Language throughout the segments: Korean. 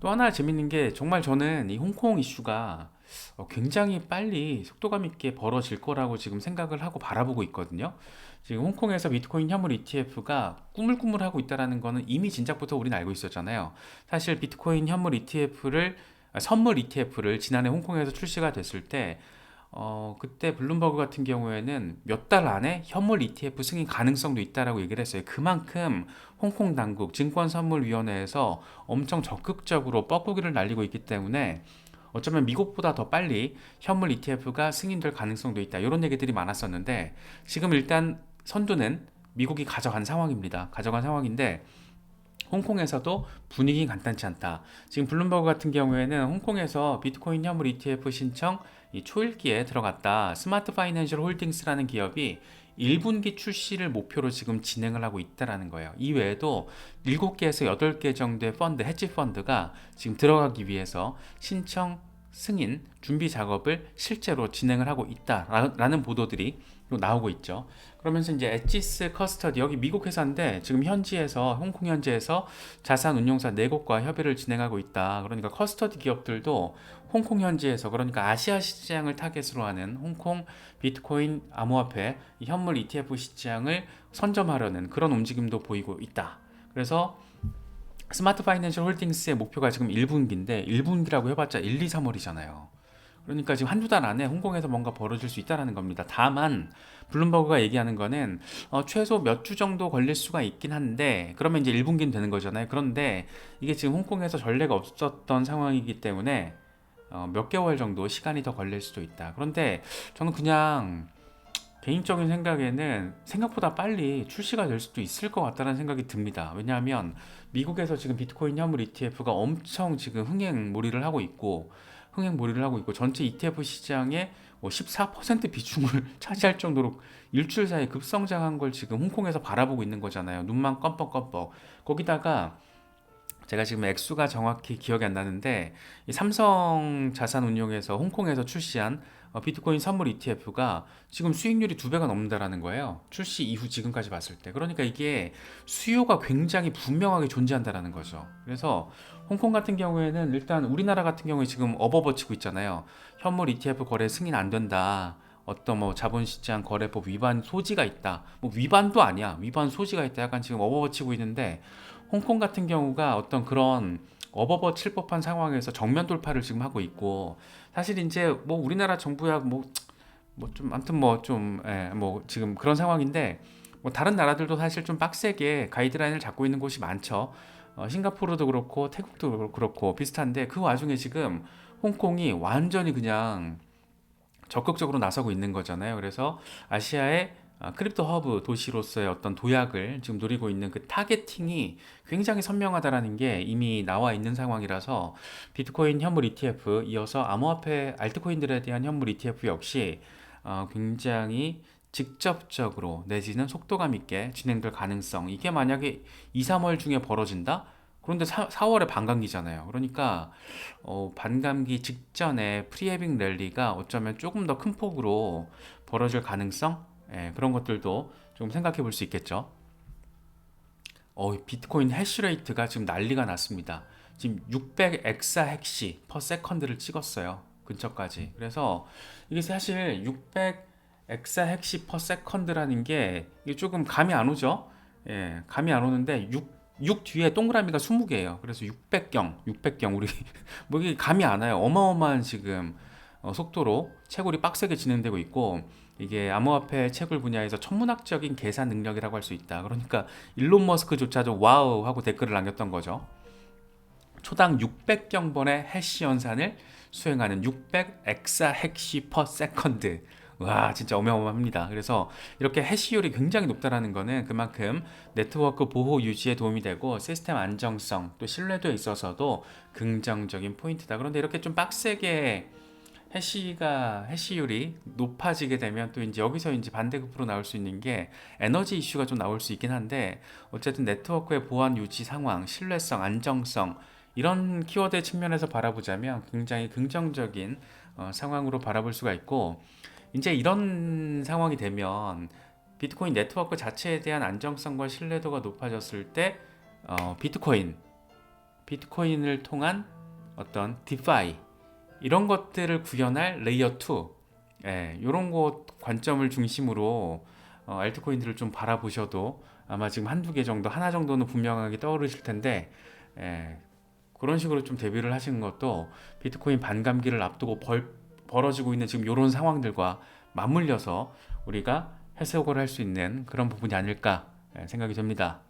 또 하나 재밌는 게 정말 저는 이 홍콩 이슈가 굉장히 빨리 속도감 있게 벌어질 거라고 지금 생각을 하고 바라보고 있거든요. 지금 홍콩에서 비트코인 현물 ETF가 꾸물꾸물하고 있다라는 거는 이미 진작부터 우리는 알고 있었잖아요. 사실 비트코인 현물 ETF를 선물 ETF를 지난해 홍콩에서 출시가 됐을 때 그때 블룸버그 같은 경우에는 몇 달 안에 현물 ETF 승인 가능성도 있다라고 얘기를 했어요. 그만큼 홍콩 당국 증권선물위원회에서 엄청 적극적으로 뻐꾸기를 날리고 있기 때문에 어쩌면 미국보다 더 빨리 현물 ETF가 승인될 가능성도 있다. 이런 얘기들이 많았었는데 지금 일단 선두는 미국이 가져간 상황입니다. 가져간 상황인데 홍콩에서도 분위기 간단치 않다. 지금 블룸버그 같은 경우에는 홍콩에서 비트코인 현물 ETF 신청 이 초읽기에 들어갔다. 스마트 파이낸셜 홀딩스라는 기업이 1분기 출시를 목표로 지금 진행을 하고 있다라는 거예요. 이 외에도 7개에서 8개 정도의 펀드, 헤지 펀드가 지금 들어가기 위해서 신청 승인 준비 작업을 실제로 진행을 하고 있다라는 보도들이 또 나오고 있죠. 그러면서 이제 엣지스 커스터디 여기 미국 회사인데 지금 현지에서 홍콩 현지에서 자산 운용사 4곳과 협의를 진행하고 있다. 그러니까 커스터디 기업들도 홍콩 현지에서 그러니까 아시아 시장을 타겟으로 하는 홍콩 비트코인 암호화폐 현물 ETF 시장을 선점하려는 그런 움직임도 보이고 있다. 그래서 스마트 파이낸셜 홀딩스의 목표가 지금 1분기인데 1분기라고 해봤자 1, 2, 3월이잖아요. 그러니까 지금 한두 달 안에 홍콩에서 뭔가 벌어질 수 있다는 겁니다. 다만 블룸버그가 얘기하는 거는 최소 몇 주 정도 걸릴 수가 있긴 한데 그러면 이제 1분기는 되는 거잖아요. 그런데 이게 지금 홍콩에서 전례가 없었던 상황이기 때문에 몇 개월 정도 시간이 더 걸릴 수도 있다. 그런데 저는 그냥 개인적인 생각에는 생각보다 빨리 출시가 될 수도 있을 것 같다는 생각이 듭니다. 왜냐하면 미국에서 지금 비트코인 현물 ETF가 엄청 지금 흥행몰이를 하고 있고 전체 ETF 시장의 14% 비중을 차지할 정도로 일주일 사이에 급성장한 걸 지금 홍콩에서 바라보고 있는 거잖아요. 눈만 껌뻑껌뻑. 거기다가 제가 지금 액수가 정확히 기억이 안 나는데 이 삼성 자산운용에서 홍콩에서 출시한 비트코인 선물 ETF가 지금 수익률이 2배가 넘는다라는 거예요. 출시 이후 지금까지 봤을 때. 그러니까 이게 수요가 굉장히 분명하게 존재한다라는 거죠. 그래서 홍콩 같은 경우에는 일단 우리나라 같은 경우에 지금 업어버치고 있잖아요. 현물 ETF 거래 승인 안 된다. 어떤 뭐 자본시장 거래법 위반 소지가 있다. 뭐 위반도 아니야. 위반 소지가 있다. 약간 지금 업어버치고 있는데 홍콩 같은 경우가 어떤 그런 업어버칠 법한 상황에서 정면 돌파를 지금 하고 있고 사실 이제 뭐 우리나라 정부야 뭐 좀 아무튼 뭐 지금 그런 상황인데 뭐 다른 나라들도 사실 좀 빡세게 가이드라인을 잡고 있는 곳이 많죠. 싱가포르도 그렇고 태국도 그렇고 비슷한데 그 와중에 지금 홍콩이 완전히 그냥 적극적으로 나서고 있는 거잖아요. 그래서 아시아의 크립토 허브 도시로서의 어떤 도약을 지금 노리고 있는 그 타겟팅이 굉장히 선명하다라는 게 이미 나와 있는 상황이라서 비트코인 현물 ETF 이어서 암호화폐 알트코인들에 대한 현물 ETF 역시 굉장히 직접적으로 내지는 속도감 있게 진행될 가능성 이게 만약에 2, 3월 중에 벌어진다? 그런데 4월에 반감기잖아요. 그러니까 반감기 직전에 프리헤빙 랠리가 어쩌면 조금 더 큰 폭으로 벌어질 가능성? 예, 그런 것들도 좀 생각해 볼 수 있겠죠. 비트코인 해시레이트가 지금 난리가 났습니다. 지금 600 엑사 핵시 퍼 세컨드를 찍었어요. 근처까지. 그래서 이게 사실 600 엑사 핵시 퍼 세컨드라는 게 이게 조금 감이 안 오죠? 예, 감이 안 오는데 6 뒤에 동그라미가 20개예요. 그래서 600경 우리 뭐 이게 감이 안 와요. 어마어마한 지금 속도로 채굴이 빡세게 진행되고 있고 이게 암호화폐 채굴 분야에서 천문학적인 계산 능력이라고 할 수 있다. 그러니까 일론 머스크조차도 와우 하고 댓글을 남겼던 거죠. 초당 600경번의 해시 연산을 수행하는 600 엑사 핵시 퍼 세컨드. 와, 진짜 어마어마합니다. 그래서 이렇게 해시율이 굉장히 높다라는 거는 그만큼 네트워크 보호 유지에 도움이 되고 시스템 안정성 또 신뢰도에 있어서도 긍정적인 포인트다. 그런데 이렇게 좀 빡세게 해시율이 높아지게 되면 또 이제 여기서 이제 반대급부로 나올 수 있는 게 에너지 이슈가 좀 나올 수 있긴 한데 어쨌든 네트워크의 보안 유지 상황, 신뢰성, 안정성 이런 키워드 측면에서 바라보자면 굉장히 긍정적인 상황으로 바라볼 수가 있고 이제 이런 상황이 되면 비트코인 네트워크 자체에 대한 안정성과 신뢰도가 높아졌을 때 비트코인 비트코인을 통한 어떤 디파이 이런 것들을 구현할 레이어 2, 이런 것 관점을 중심으로 알트코인들을 좀 바라보셔도 아마 지금 한두 개 정도, 하나 정도는 분명하게 떠오르실 텐데, 예, 그런 식으로 좀 대비를 하시는 것도 비트코인 반감기를 앞두고 벌어지고 있는 지금 이런 상황들과 맞물려서 우리가 해석을 할 수 있는 그런 부분이 아닐까 생각이 됩니다.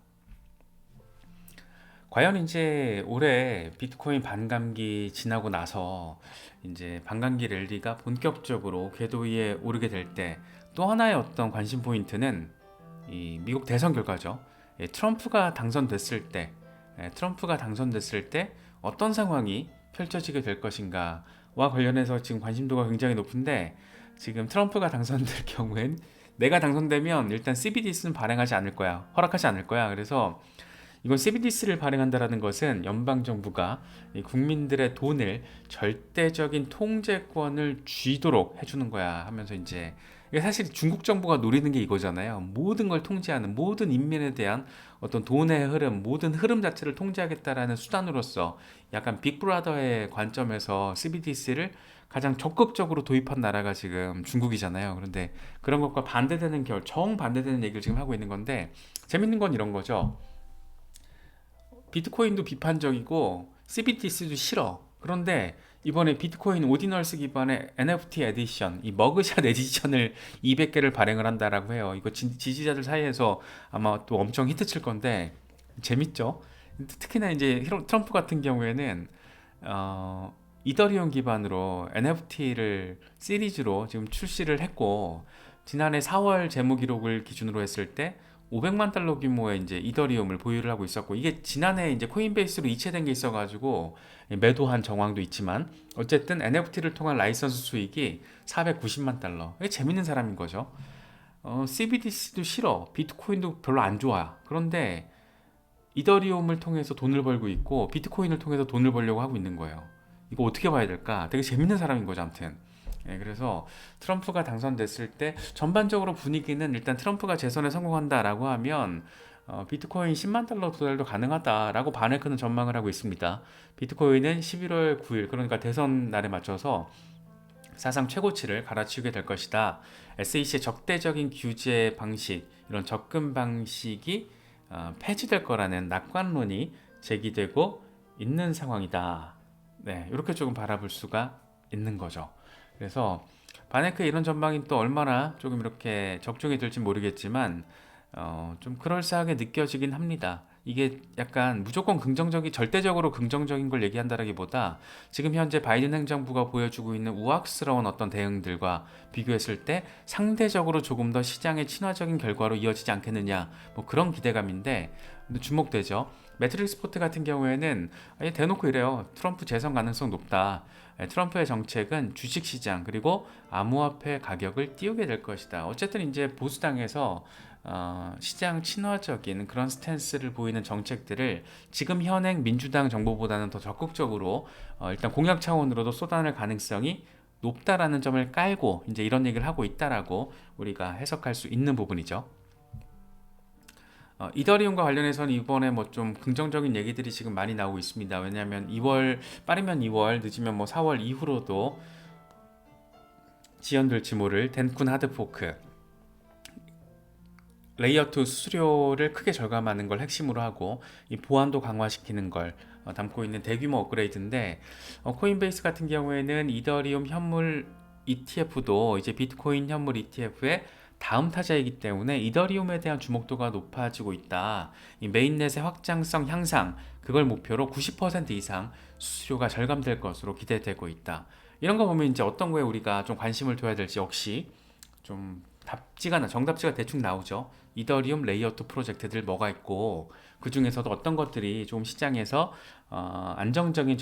과연 이제 올해 비트코인 반감기 지나고 나서 이제 반감기 랠리가 본격적으로 궤도 위에 오르게 될 때 또 하나의 어떤 관심 포인트는 이 미국 대선 결과죠. 트럼프가 당선됐을 때 어떤 상황이 펼쳐지게 될 것인가와 관련해서 지금 관심도가 굉장히 높은데, 지금 트럼프가 당선될 경우엔 내가 당선되면 일단 CBDC는 발행하지 않을 거야. 허락하지 않을 거야. 그래서 이건 CBDC를 발행한다라는 것은 연방 정부가 국민들의 돈을 절대적인 통제권을 쥐도록 해주는 거야 하면서, 이제 이게 사실 중국 정부가 노리는 게 이거잖아요. 모든 걸 통제하는, 모든 인민에 대한 어떤 돈의 흐름, 모든 흐름 자체를 통제하겠다라는 수단으로서 약간 빅브라더의 관점에서 CBDC를 가장 적극적으로 도입한 나라가 지금 중국이잖아요. 그런데 그런 것과 반대되는 정반대되는 얘기를 지금 하고 있는 건데, 재밌는 건 이런 거죠. 비트코인도 비판적이고 CBDC도 싫어. 그런데 이번에 비트코인 오디널스 기반의 NFT 에디션, 이 머그샷 에디션을 200개를 발행을 한다라고 해요. 이거 지지자들 사이에서 아마 또 엄청 히트칠 건데 재밌죠? 특히나 이제 트럼프 같은 경우에는 이더리움 기반으로 NFT를 시리즈로 지금 출시를 했고, 지난해 4월 재무 기록을 기준으로 했을 때 500만 달러 규모의 이제 이더리움을 보유를 하고 있었고, 이게 지난해 이제 코인베이스로 이체된 게 있어가지고 매도한 정황도 있지만, 어쨌든 NFT를 통한 라이선스 수익이 490만 달러. 이게 재밌는 사람인 거죠. CBDC도 싫어. 비트코인도 별로 안 좋아. 그런데 이더리움을 통해서 돈을 벌고 있고 비트코인을 통해서 돈을 벌려고 하고 있는 거예요. 이거 어떻게 봐야 될까? 되게 재밌는 사람인 거죠, 아무튼. 그래서 트럼프가 당선됐을 때 전반적으로 분위기는, 일단 트럼프가 재선에 성공한다라고 하면 비트코인 10만 달러 도달도 가능하다라고 반을 크는 전망을 하고 있습니다. 비트코인은 11월 9일, 그러니까 대선 날에 맞춰서 사상 최고치를 갈아치우게 될 것이다. SEC의 적대적인 규제 방식, 이런 접근 방식이 폐지될 거라는 낙관론이 제기되고 있는 상황이다. 네, 이렇게 조금 바라볼 수가 있는 거죠. 그래서 바네크의 이런 전망이 또 얼마나 조금 이렇게 적중이 될지 모르겠지만 좀 그럴싸하게 느껴지긴 합니다. 이게 약간 무조건 절대적으로 긍정적인 걸 얘기한다라기보다 지금 현재 바이든 행정부가 보여주고 있는 우악스러운 어떤 대응들과 비교했을 때 상대적으로 조금 더 시장의 친화적인 결과로 이어지지 않겠느냐, 뭐 그런 기대감인데 주목되죠. 매트릭스 포트 같은 경우에는 아예 대놓고 이래요. 트럼프 재선 가능성 높다. 트럼프의 정책은 주식시장 그리고 암호화폐 가격을 띄우게 될 것이다. 어쨌든 이제 보수당에서 시장 친화적인 그런 스탠스를 보이는 정책들을 지금 현행 민주당 정부보다는 더 적극적으로 일단 공약 차원으로도 쏟아낼 가능성이 높다라는 점을 깔고 이제 이런 얘기를 하고 있다라고 우리가 해석할 수 있는 부분이죠. 이더리움과 관련해서는 이번에 뭐 좀 긍정적인 얘기들이 지금 많이 나오고 있습니다. 왜냐하면 2월, 빠르면 2월, 늦으면 뭐 4월 이후로도 지연될지 모를 덴쿤 하드포크, 레이어 2 수수료를 크게 절감하는 걸 핵심으로 하고 이 보안도 강화시키는 걸 담고 있는 대규모 업그레이드인데, 코인베이스 같은 경우에는 이더리움 현물 ETF도 이제 비트코인 현물 ETF의 다음 타자이기 때문에 이더리움에 대한 주목도가 높아지고 있다. 이 메인넷의 확장성 향상, 그걸 목표로 90% 이상 수수료가 절감될 것으로 기대되고 있다. 이런 거 보면 이제 어떤 거에 우리가 좀 관심을 둬야 될지 역시 좀 정답지가 대충 나오죠. 이더리움 레이어 2 프로젝트들 뭐가 있고, 그 중에서도 어떤 것들이 좀 시장에서 안정적인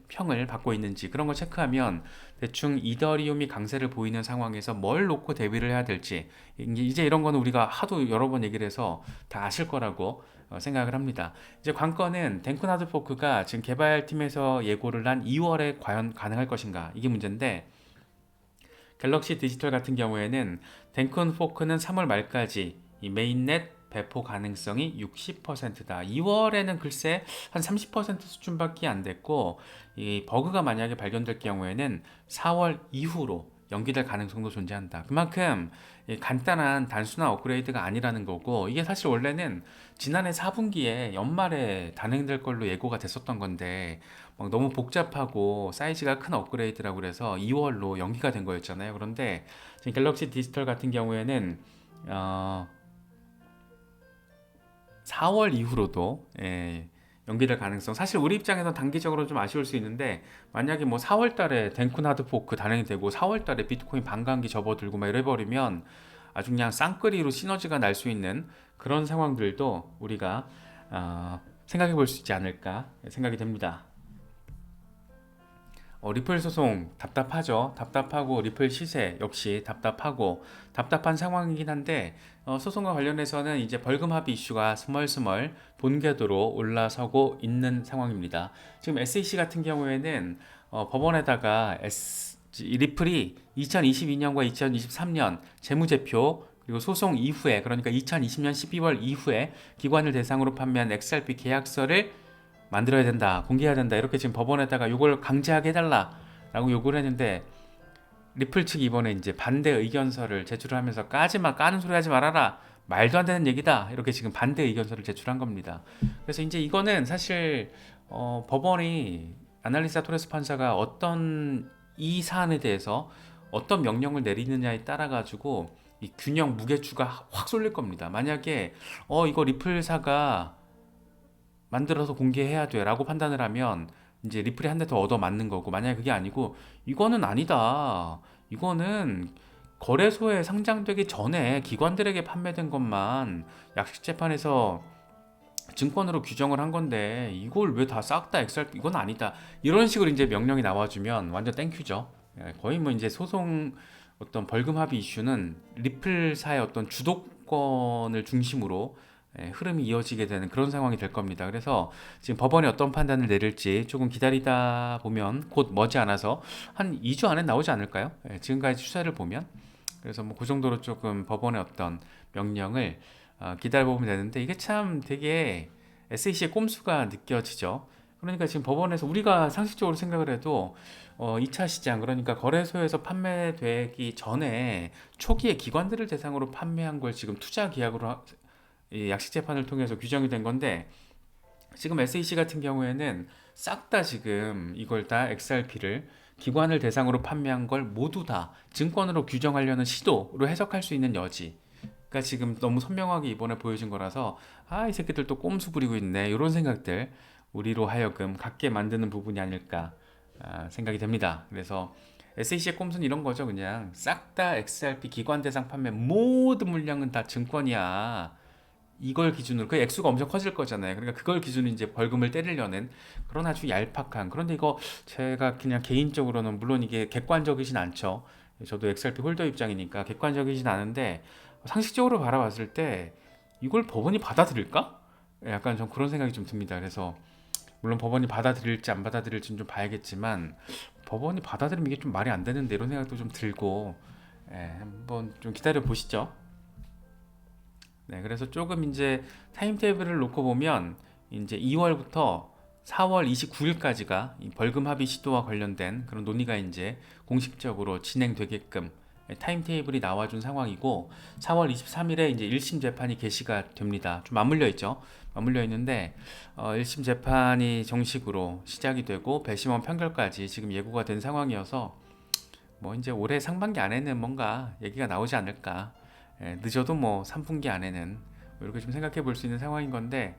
평을 받고 있는지, 그런 걸 체크하면 대충 이더리움이 강세를 보이는 상황에서 뭘 놓고 대비를 해야 될지, 이제 이런 거는 우리가 하도 여러 번 얘기를 해서 다 아실 거라고 생각을 합니다. 이제 관건은 덴쿤 하드포크가 지금 개발팀에서 예고를 한 2월에 과연 가능할 것인가, 이게 문제인데, 갤럭시 디지털 같은 경우에는 덴쿤 포크는 3월 말까지 이 메인넷 배포 가능성이 60%다. 2월에는 글쎄 한 30% 수준밖에 안 됐고, 이 버그가 만약에 발견될 경우에는 4월 이후로 연기될 가능성도 존재한다. 그만큼 이 간단한 단순한 업그레이드가 아니라는 거고, 이게 사실 원래는 지난해 4분기에 연말에 단행될 걸로 예고가 됐었던 건데, 막 너무 복잡하고 사이즈가 큰 업그레이드라고 그래서 2월로 연기가 된 거였잖아요. 그런데 지금 갤럭시 디지털 같은 경우에는 4월 이후로도 연기될 가능성, 사실 우리 입장에서 단기적으로 좀 아쉬울 수 있는데, 만약에 뭐 4월 달에 덴쿤 하드포크 단행이 되고 4월 달에 비트코인 반감기 접어들고 막 이래버리면 아주 그냥 쌍끌이로 시너지가 날 수 있는 그런 상황들도 우리가 생각해 볼 수 있지 않을까 생각이 됩니다. 리플 소송 답답하죠. 답답하고 리플 시세 역시 답답하고 답답한 상황이긴 한데, 소송과 관련해서는 이제 벌금 합의 이슈가 스멀스멀 본궤도로 올라서고 있는 상황입니다. 지금 SEC 같은 경우에는 법원에다가 리플이 2022년과 2023년 재무제표, 그리고 소송 이후에, 그러니까 2020년 12월 이후에 기관을 대상으로 판매한 XRP 계약서를 만들어야 된다, 공개해야 된다, 이렇게 지금 법원에다가 이걸 강제하게 해달라라고 요구를 했는데, 리플 측이 이번에 이제 반대 의견서를 제출을 하면서 까지마, 까는 소리 하지 말아라, 말도 안 되는 얘기다, 이렇게 지금 반대 의견서를 제출한 겁니다. 그래서 이제 이거는 사실 법원이, 아날리사 토레스 판사가 어떤 이 사안에 대해서 어떤 명령을 내리느냐에 따라 가지고 이 균형 무게추가 확 쏠릴 겁니다. 만약에 이거 리플사가 만들어서 공개해야 돼 라고 판단을 하면 이제 리플이 한 대 더 얻어 맞는 거고, 만약에 그게 아니고 이거는 아니다, 이거는 거래소에 상장되기 전에 기관들에게 판매된 것만 약식재판에서 증권으로 규정을 한 건데 이걸 왜 다 싹 다 XRP, 이건 아니다, 이런 식으로 이제 명령이 나와주면 완전 땡큐죠. 거의 뭐 이제 소송 어떤 벌금 합의 이슈는 리플사의 어떤 주도권을 중심으로 흐름이 이어지게 되는 그런 상황이 될 겁니다. 그래서 지금 법원이 어떤 판단을 내릴지 조금 기다리다 보면 곧 머지않아서 한 2주 안에 나오지 않을까요? 지금까지 추세를 보면. 그래서 뭐 그 정도로 조금 법원의 어떤 명령을 기다려보면 되는데, 이게 참 되게 SEC의 꼼수가 느껴지죠. 그러니까 지금 법원에서 우리가 상식적으로 생각을 해도 2차 시장, 그러니까 거래소에서 판매되기 전에 초기에 기관들을 대상으로 판매한 걸 지금 투자 계약으로 이 약식 재판을 통해서 규정이 된 건데, 지금 SEC 같은 경우에는 싹 다 지금 이걸 다 XRP를 기관을 대상으로 판매한 걸 모두 다 증권으로 규정하려는 시도로 해석할 수 있는 여지가 지금 너무 선명하게 이번에 보여진 거라서, 이 새끼들 또 꼼수 부리고 있네, 이런 생각들 우리로 하여금 갖게 만드는 부분이 아닐까 생각이 됩니다. 그래서 SEC의 꼼수는 이런 거죠. 그냥 싹 다 XRP 기관 대상 판매 모든 물량은 다 증권이야, 이걸 기준으로, 그 액수가 엄청 커질 거잖아요. 그러니까 그걸 기준으로 이제 벌금을 때리려는 그런 아주 얄팍한, 그런데 이거 제가 그냥 개인적으로는, 물론 이게 객관적이진 않죠. 저도 XRP 홀더 입장이니까 객관적이진 않은데, 상식적으로 바라봤을 때 이걸 법원이 받아들일까? 약간 좀 그런 생각이 좀 듭니다. 그래서 물론 법원이 받아들일지 안 받아들일지는 좀 봐야겠지만, 법원이 받아들이면 이게 좀 말이 안 되는데, 이런 생각도 좀 들고, 한번 좀 기다려 보시죠. 네, 그래서 조금 이제 타임테이블을 놓고 보면 이제 2월부터 4월 29일까지가 이 벌금 합의 시도와 관련된 그런 논의가 이제 공식적으로 진행되게끔 타임테이블이 나와준 상황이고, 4월 23일에 이제 1심 재판이 개시가 됩니다. 좀 맞물려 있죠. 맞물려 있는데 1심 재판이 정식으로 시작이 되고 배심원 판결까지 지금 예고가 된 상황이어서, 뭐 이제 올해 상반기 안에는 뭔가 얘기가 나오지 않을까. 늦어도 뭐 3분기 안에는 이렇게 좀 생각해 볼 수 있는 상황인 건데,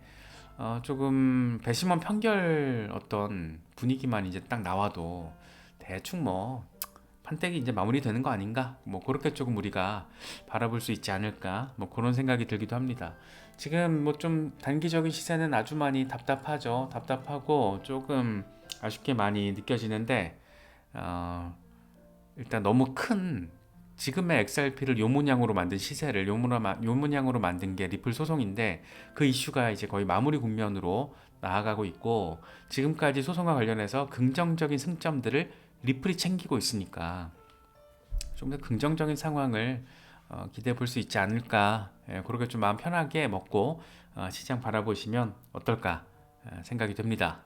조금 배심원 판결 어떤 분위기만 이제 딱 나와도 대충 뭐 판때기 이제 마무리되는 거 아닌가, 뭐 그렇게 조금 우리가 바라볼 수 있지 않을까, 뭐 그런 생각이 들기도 합니다. 지금 뭐 좀 단기적인 시세는 아주 많이 답답하죠. 답답하고 조금 아쉽게 많이 느껴지는데, 일단 너무 큰, 지금의 XRP를 요 모양으로 만든 시세를 요 모양으로 만든 게 리플 소송인데, 그 이슈가 이제 거의 마무리 국면으로 나아가고 있고, 지금까지 소송과 관련해서 긍정적인 승점들을 리플이 챙기고 있으니까 좀 더 긍정적인 상황을 기대해 볼 수 있지 않을까. 그렇게 좀 마음 편하게 먹고 시장 바라보시면 어떨까 생각이 듭니다.